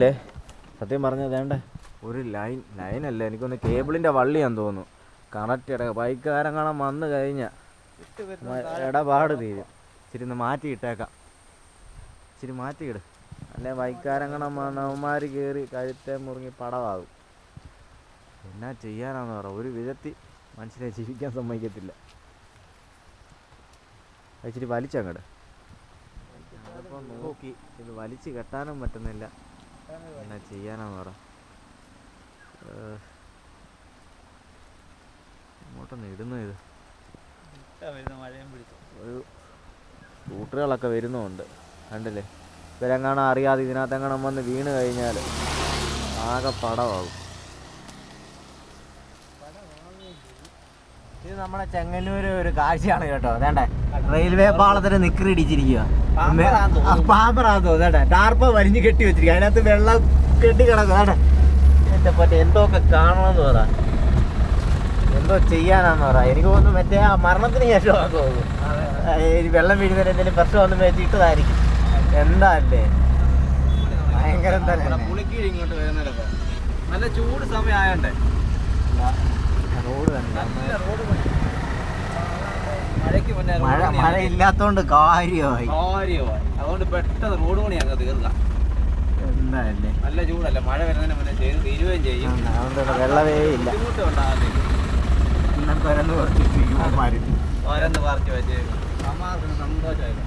അല്ലേ സത്യം പറഞ്ഞത് വേണ്ട ഒരു ലൈനല്ല എനിക്കൊന്ന് കേബിളിൻ്റെ വള്ളിയാന്ന് തോന്നുന്നു. കണക്റ്റ് ഇട ബൈക്കുകാരൻ കാണാൻ വന്നു കഴിഞ്ഞാൽ ഇടപാട് തീരും. ഇച്ചിരി ഒന്ന് മാറ്റിയിട്ടേക്കാം, ഇച്ചിരി മാറ്റിയിട്. അല്ലെ ബൈക്കുകാരൻ കാണാൻ അവന്മാർ കയറി കഴുത്തെ മുറുങ്ങി പടവാകും. എന്നാ ചെയ്യാനാന്ന് പറ, ഒരു വിധത്തിൽ മനുഷ്യനെ ജീവിക്കാൻ സമ്മതിക്കത്തില്ല. ഇച്ചിരി വലിച്ചങ്ങട് അപ്പം നോക്കി ഇത് വലിച്ച് കെട്ടാനും പറ്റുന്നില്ല. എന്നാ ചെയ്യാനാന്ന് പറ. ഇങ്ങോട്ടൊന്ന് ഇടുന്നു. ഇത് ഒരു സ്കൂട്ടറുകളൊക്കെ വരുന്നുണ്ട് കണ്ടില്ലേ. ഇവരെങ്ങാണം അറിയാതെ ഇതിനകത്തെങ്ങാണം വന്ന് വീണ് കഴിഞ്ഞാൽ ആകെ പടമാകും. ഇത് നമ്മുടെ ചെങ്ങന്നൂര് ഒരു കാഴ്ചയാണ് കേട്ടോ. അതേണ്ടേ റെയിൽവേ പാളത്തിന് നിക്കറിടിച്ചിരിക്കുക. പാമ്പറാന്ന് തോന്നേണ്ടേ, ടാർപ്പ വലിഞ്ഞ് കെട്ടി വെച്ചിരിക്കുക. അതിനകത്ത് വെള്ളം കെട്ടി കിടക്കും. അതേണ്ടേ എന്റെ പറ്റി എന്തൊക്കെ കാണണമെന്ന് പറ, എന്തോ ചെയ്യാനാന്ന് പറ. എനിക്ക് തോന്നുന്നു മറ്റേ ആ മരണത്തിന് ശേഷമാണെന്ന് തോന്നുന്നു വെള്ളം വീഴുന്നതിന് എന്തെങ്കിലും പ്രശ്നം ഒന്നും വെച്ചിട്ടതായിരിക്കും. എന്താ അല്ലേ ഭയങ്കരം തന്നെ. പുളിക്കീഴ് ഇങ്ങോട്ട് വരുന്നിടത്ത് നല്ല ചൂട് സമയമായോണ്ടേ റോഡ് തന്നെ മഴയ്ക്ക് മുന്നേ മഴ ഇല്ലാത്തോണ്ട് കാര്യമായി. അതുകൊണ്ട് പെട്ടെന്ന് റോഡ് പണിയാക്കാം തീർക്കാം. എന്താ അല്ലേ നല്ല ചൂടല്ലേ, മഴ വരുന്നതിന് മുന്നേ ചെയ്ത് തീരുകയും ചെയ്യും. അതുകൊണ്ട് വെള്ളമേ ഇല്ല. ബുദ്ധിമുട്ടുണ്ടാകാതെ പരന്ന് കുറച്ച് ഓരോന്ന് പറിച്ച് വെച്ച് സമാധാനം സന്തോഷമായിരുന്നു.